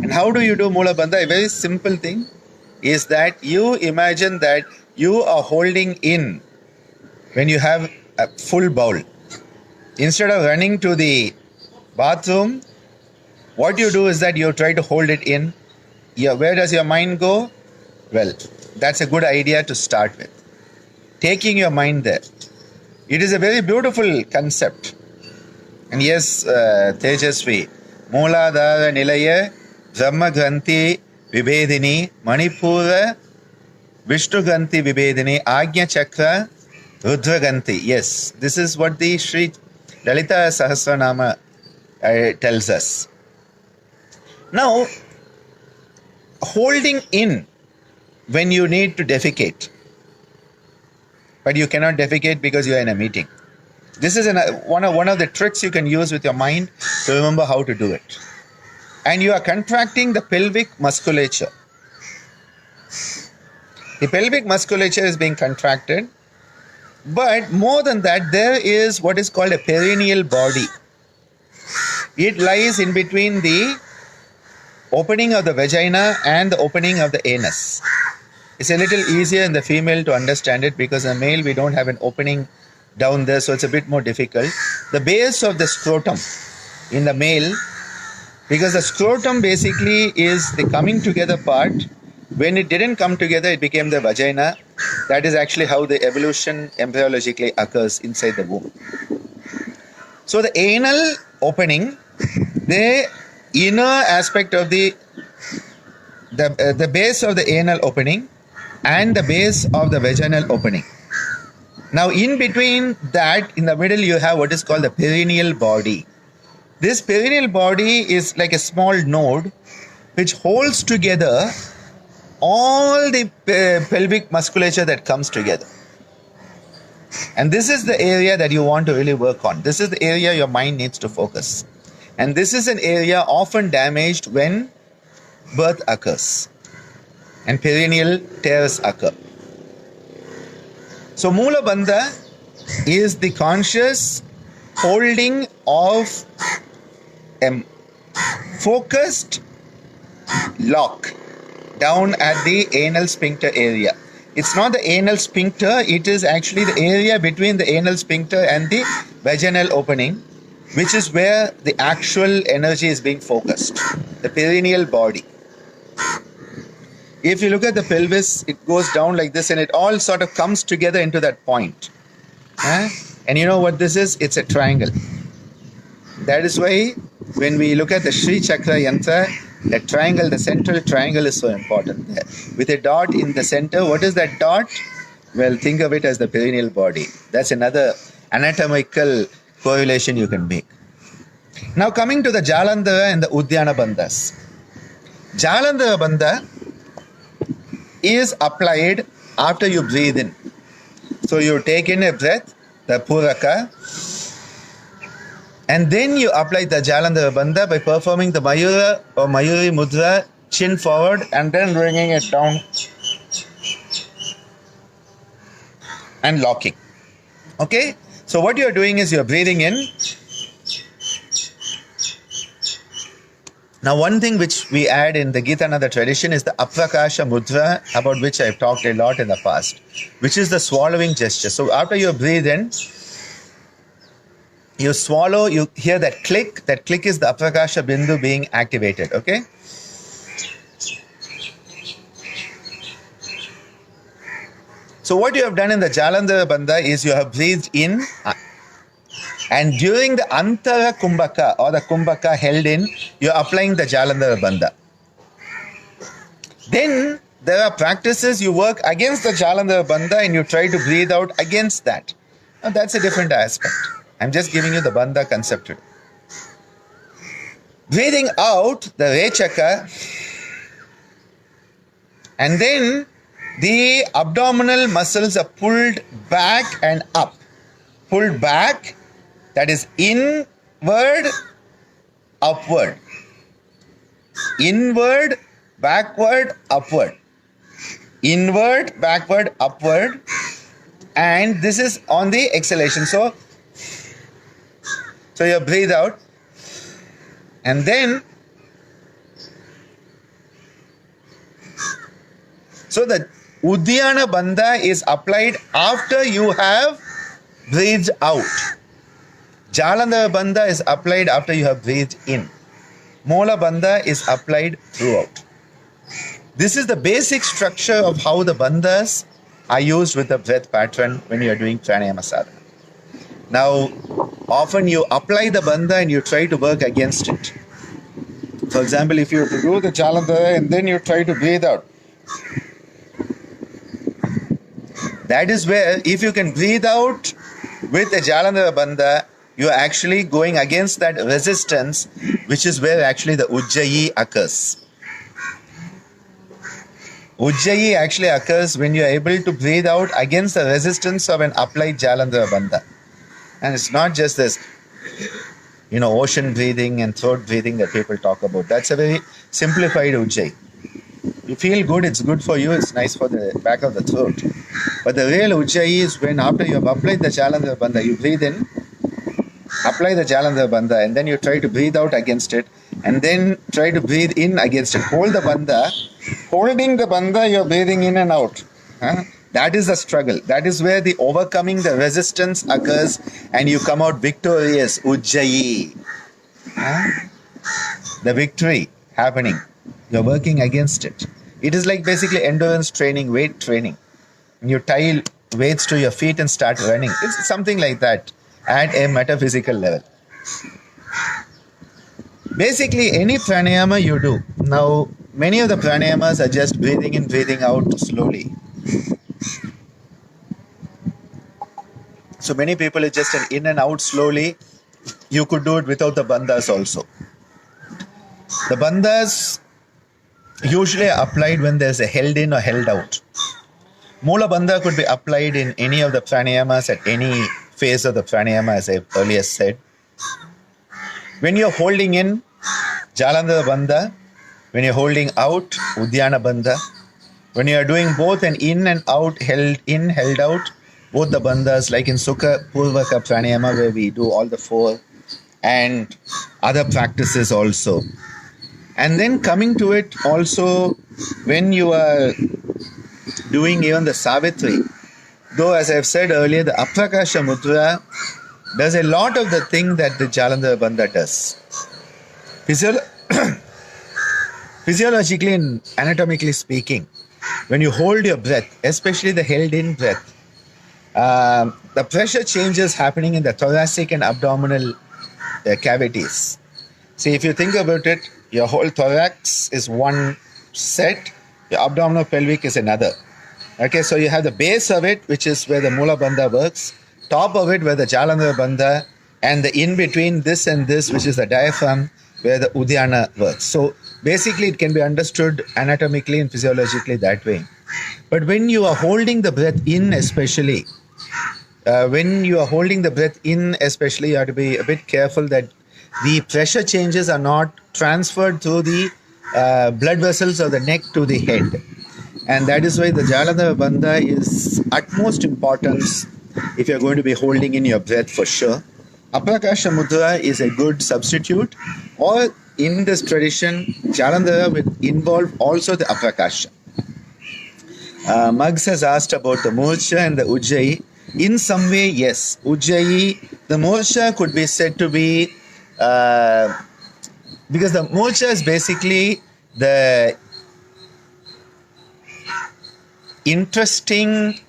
And how do you do Moola Bandha? A very simple thing is that you imagine that you are holding in when you have a full bowl. Instead of running to the bathroom, what you do is that you try to hold it in. Where does your mind go? Well, that's a good idea to start with. Taking your mind there. It is a very beautiful concept. And yes, Tejasvi, Mooladhara Nilaya, Brahmaganti Vibhedini, Manipura, Vishnuganti Vibhedini, Ajna Chakra, Rudraganti. Yes, this is what the Sri Lalita Sahasranama tells us. Now, holding in when you need to defecate. but you cannot defecate because you are in a meeting. This is one of the tricks you can use with your mind to remember how to do it. And you are contracting the pelvic musculature. The pelvic musculature is being contracted, but more than that, there is what is called a perineal body. It lies in between the opening of the vagina and the opening of the anus. It's a little easier in the female to understand it because in the male we don't have an opening down there, so it's a bit more difficult. The base of the scrotum in the male, because the scrotum basically is the coming together part. When it didn't come together, it became the vagina. That is actually how the evolution embryologically occurs inside the womb. So the anal opening, the inner aspect of the base of the anal opening and the base of the vaginal opening. Now in between that, in the middle, you have what is called the perineal body. This perineal body is like a small node which holds together all the pelvic musculature that comes together. And this is the area that you want to really work on. This is the area your mind needs to focus. And this is an area often damaged when birth occurs and perineal tears occur. So Mula Bandha is the conscious holding of a focused lock down at the anal sphincter area. It's not the anal sphincter, it is actually the area between the anal sphincter and the vaginal opening, which is where the actual energy is being focused, the perineal body. If you look at the pelvis, it goes down like this and it all sort of comes together into that point. And you know what this is? It's a triangle. That is why when we look at the Sri Chakra Yantra, the triangle, the central triangle is so important there. With a dot in the center, what is that dot? Well, think of it as the perineal body. That's another anatomical correlation you can make. Now coming to the Jalandhara and the Uddiyana Bandhas. Jalandhara Bandha is applied after you breathe in. So you take in a breath, the Puraka, and then you apply the Jalandhara Bandha by performing the Mayura or Mayuri Mudra, chin forward and then bringing it down and locking. Okay? So what you are doing is you are breathing in. Now one thing which we add in the Gitananda tradition is the Aprakasha Mudra, about which I have talked a lot in the past, which is the swallowing gesture. So after you breathe in, you swallow, you hear that click is the Aprakasha Bindu being activated, okay? So what you have done in the Jalandhara Bandha is you have breathed in, and during the Antara Kumbhaka or the Kumbhaka held in, you are applying the Jalandhara Bandha. Then there are practices you work against the Jalandhara Bandha and you try to breathe out against that. Now that's a different aspect. I'm just giving you the Bandha concept today. Breathing out the Rechaka, and then the abdominal muscles are pulled back and up. Pulled back, that is inward, upward. Inward, backward, upward. Inward, backward, upward. And this is on the exhalation. So you breathe out. And then, so the Uddiyana Bandha is applied after you have breathed out. Jalandhara Bandha is applied after you have breathed in. Mula Bandha is applied throughout. This is the basic structure of how the bandhas are used with the breath pattern when you are doing pranayama sadhana. Now, often you apply the bandha and you try to work against it. For example, if you do the Jalandhara and then you try to breathe out, that is where, if you can breathe out with the Jalandhara Bandha, you are actually going against that resistance, which is where actually the Ujjayi occurs. Ujjayi actually occurs when you are able to breathe out against the resistance of an applied Jalandhara Bandha. And it's not just this, ocean breathing and throat breathing that people talk about. That's a very simplified Ujjayi. You feel good, it's good for you, it's nice for the back of the throat. But the real Ujjayi is when after you have applied the Jalandhara Bandha, you breathe in, apply the Jalandhara Bandha, and then you try to breathe out against it, and then try to breathe in against it. Hold the Bandha. Holding the Bandha, you're breathing in and out. That is the struggle. That is where the overcoming the resistance occurs, and you come out victorious. Ujjayi. The victory happening. You're working against it. It is like basically endurance training, weight training. You tie weights to your feet and start running. It's something like that at a metaphysical level. Basically, any pranayama you do. Now, many of the pranayamas are just breathing in, breathing out slowly. So many people are just an in and out slowly. You could do it without the bandhas also. The bandhas usually are applied when there's a held in or held out. Mula bandha could be applied in any of the pranayamas at any phase of the pranayama, as I earlier said. When you're holding in, Jalandhara Bandha. When you're holding out, Uddiyana Bandha. When you are doing both an in and out, held in, held out, both the bandhas, like in Sukha Purvaka Pranayama, where we do all the four, and other practices also. And then coming to it also, when you are doing even the Savitri, though as I've said earlier, the Aprakasha Mudra does a lot of the thing that the Jalandhara Bandha does. Physiologically and anatomically speaking, when you hold your breath, especially the held in breath, the pressure changes happening in the thoracic and abdominal cavities. See, if you think about it, your whole thorax is one set, your abdominal pelvic is another. Okay, so you have the base of it, which is where the Mula Bandha works, top of it where the Jalandhara Bandha, and the in between this and this, which is the diaphragm, where the Uddiyana works. So basically it can be understood anatomically and physiologically that way. But when you are holding the breath in especially, you have to be a bit careful that the pressure changes are not transferred through the blood vessels of the neck to the head. And that is why the Jalandhara Bandha is utmost importance if you're going to be holding in your breath for sure. Aprakasha Mudra is a good substitute, or in this tradition, Jalandhara will involve also the Aprakasha. Muggs has asked about the Murcha and the Ujjayi. In some way, yes. Ujjayi, the Murcha could be said to be, because the Murcha is basically the interesting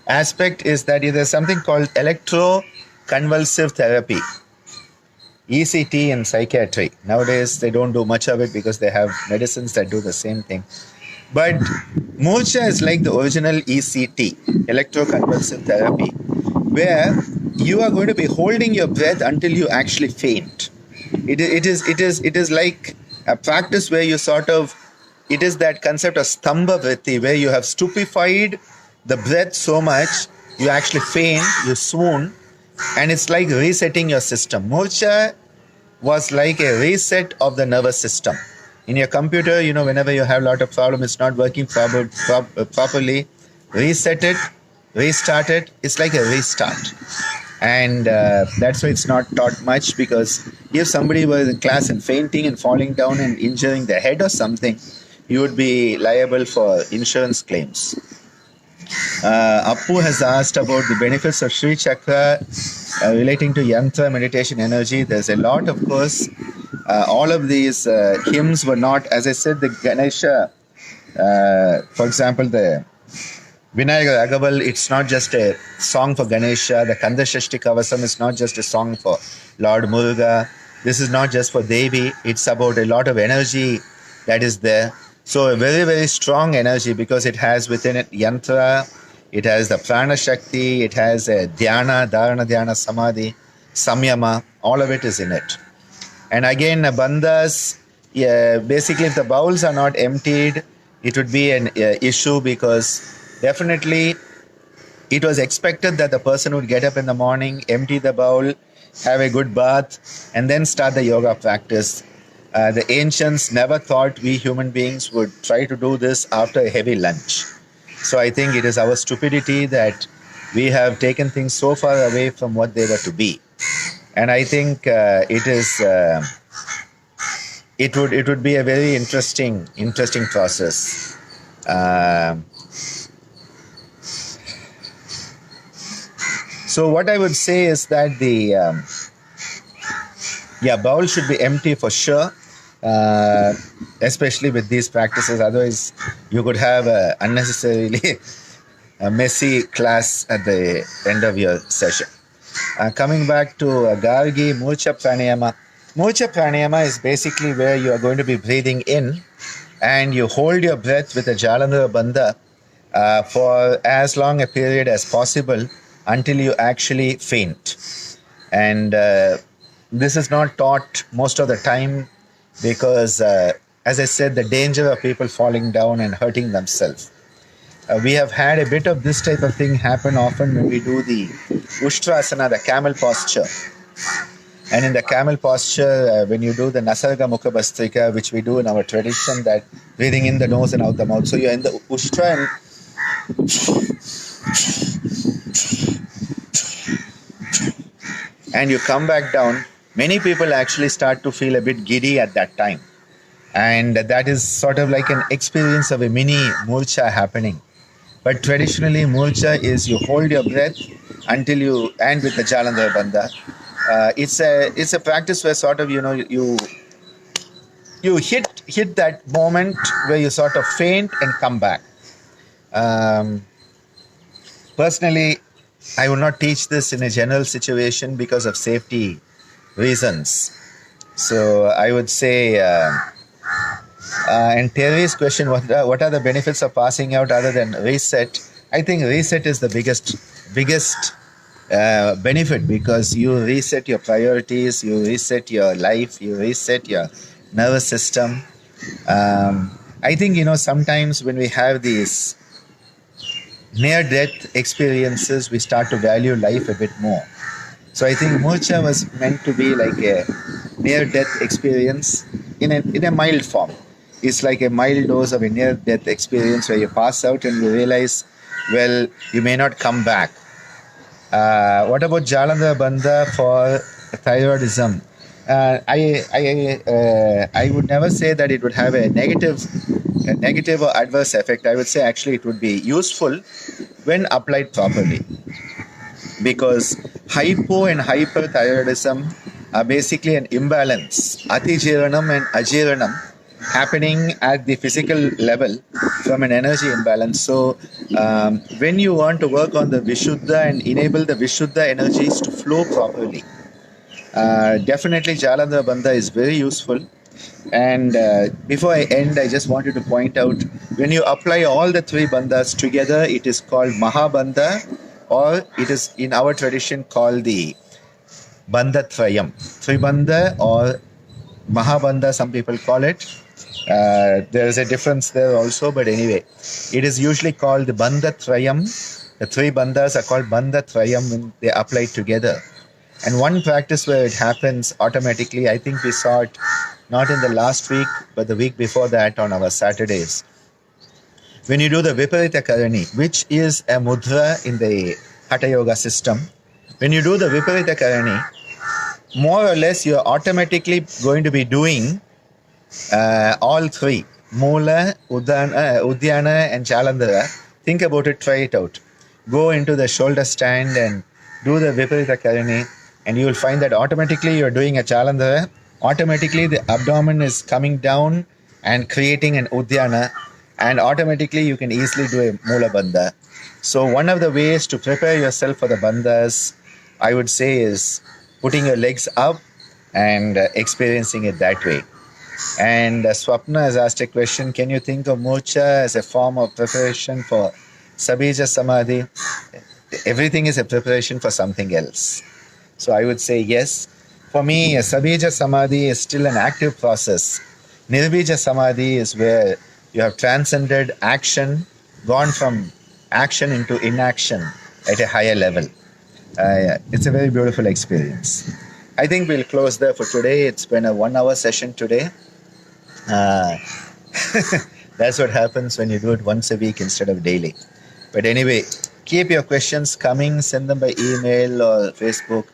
aspect is that there's something called electroconvulsive therapy, ECT in psychiatry. Nowadays, they don't do much of it because they have medicines that do the same thing. But Murcha is like the original ECT, electroconvulsive therapy, where you are going to be holding your breath until you actually faint. It is like a practice where you it is that concept of stamba vritti, where you have stupefied the breath so much, you actually faint, you swoon, and it's like resetting your system. Murcha was like a reset of the nervous system. In your computer, whenever you have a lot of problem, it's not working properly, reset it, restart it. It's like a restart. And that's why it's not taught much, because if somebody was in class and fainting and falling down and injuring their head or something, you would be liable for insurance claims. Appu has asked about the benefits of Sri Chakra relating to yantra, meditation, energy. There's a lot, of course. All of these hymns were not, as I said, the Ganesha, for example, the Vinayaka Ragaval, it's not just a song for Ganesha. The Kanda Shashti Kavasam is not just a song for Lord Muruga. This is not just for Devi. It's about a lot of energy that is there. So a very, very strong energy, because it has within it yantra, it has the prana shakti, it has a dhyana, dharana dhyana, samadhi, samyama, all of it is in it. And again, bandhas, basically if the bowels are not emptied, it would be an issue, because definitely it was expected that the person would get up in the morning, empty the bowl, have a good bath, and then start the yoga practice. The ancients never thought we human beings would try to do this after a heavy lunch. So I think it is our stupidity that we have taken things so far away from what they were to be. And I think it would be a very interesting process. So what I would say is that the bowl should be empty for sure, especially with these practices. Otherwise, you could have a unnecessarily a messy class at the end of your session. Coming back to Gargi Murcha Pranayama. Murcha Pranayama is basically where you are going to be breathing in, and you hold your breath with a Jalandhara Bandha for as long a period as possible until you actually faint. And this is not taught most of the time because, as I said, the danger of people falling down and hurting themselves. We have had a bit of this type of thing happen often when we do the Ushtrasana, the camel posture. And in the camel posture, when you do the Nasarga Mukha Bastrika, which we do in our tradition, that breathing in the nose and out the mouth. So you're in the Ushtra and you come back down. Many people actually start to feel a bit giddy at that time. And that is sort of like an experience of a mini murcha happening. But traditionally, murcha is you hold your breath until you, and with the Jalandhara Bandha. It's a practice where sort of, you hit that moment where you sort of faint and come back. Personally, I would not teach this in a general situation because of safety reasons. So I would say, and Terry's question, what are the benefits of passing out other than reset? I think reset is the biggest benefit, because you reset your priorities, you reset your life, you reset your nervous system. I think, sometimes when we have these near-death experiences, we start to value life a bit more. So I think Murcha was meant to be like a near-death experience in a mild form. It's like a mild dose of a near-death experience where you pass out and you realize, well, you may not come back. What about Jalandhara Bandha for thyroidism? I would never say that it would have a negative or adverse effect. I would say actually it would be useful when applied properly, because hypo and hyperthyroidism are basically an imbalance, atijiranam and ajiranam, happening at the physical level from an energy imbalance. So when you want to work on the Vishuddha and enable the Vishuddha energies to flow properly, definitely Jalandhara Bandha is very useful. And before I end, I just wanted to point out, when you apply all the three bandhas together, it is called Mahabandha, or it is in our tradition called the Bandha Trayam. Tribandha or Mahabandha, some people call it. There is a difference there also, but anyway, it is usually called the Bandha Trayam. The three bandhas are called Bandha Trayam when they apply together. And one practice where it happens automatically, I think we saw it not in the last week, but the week before that on our Saturdays. When you do the Viparita Karani, which is a mudra in the Hatha Yoga system, when you do the Viparita Karani, more or less you're automatically going to be doing all three, Mula, Uddiyana and Jalandhara. Think about it, try it out. Go into the shoulder stand and do the Viparita Karani, and you will find that automatically you're doing a Jalandhara. Automatically the abdomen is coming down and creating an Uddiyana, and automatically you can easily do a Mula Bandha. So one of the ways to prepare yourself for the bandhas, I would say, is putting your legs up and experiencing it that way. And Swapna has asked a question, can you think of Murcha as a form of preparation for Sabija Samadhi? Everything is a preparation for something else. So I would say yes. For me, Sabija Samadhi is still an active process. Nirbija Samadhi is where You have transcended action, gone from action into inaction at a higher level. It's a very beautiful experience. I think we'll close there for today. It's been a 1 hour session today. Uh, that's what happens when you do it once a week instead of daily. But anyway, keep your questions coming, send them by email or Facebook,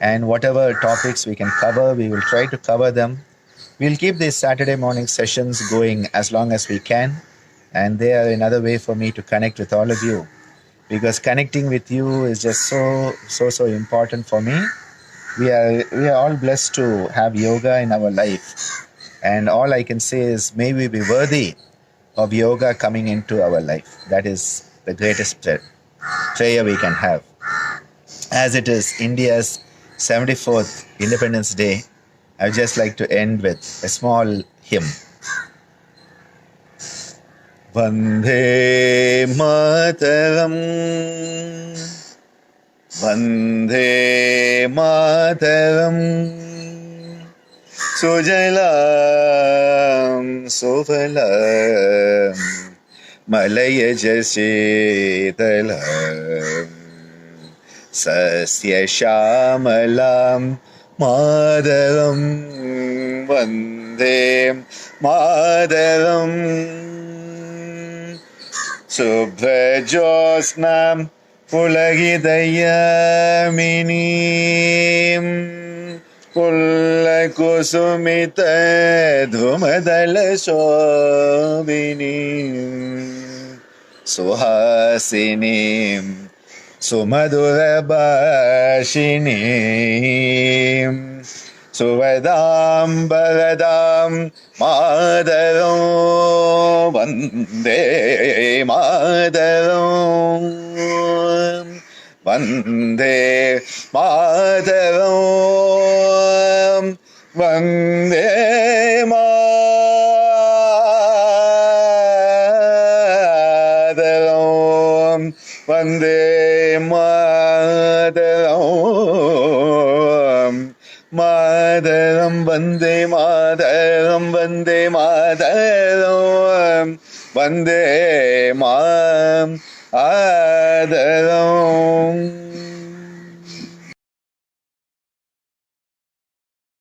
and whatever topics we can cover, we will try to cover them. We'll keep these Saturday morning sessions going as long as we can, and they are another way for me to connect with all of you, because connecting with you is just so important for me. We are all blessed to have yoga in our life, and all I can say is, may we be worthy of yoga coming into our life. That is the greatest prayer we can have. As it is India's 74th Independence Day, I would just like to end with a small hymn. Vande Mataram, Vande Mataram, Sujalam Sufalam, Malaya Jasitalam, Sasya Shamalam Madaram, Vande Madaram, Subhajosnam Pulagidayaminim, Pullakusumita Dhumadala Sobinim, Suhasinim Sumadurabashinim, Suvadam Baradam Madaram, Vande Madaram, Vande Madaram, Vande Madaram, Vande Madaram, Madaram, Vande Madaram, Vande Madaram, Vande Madaram.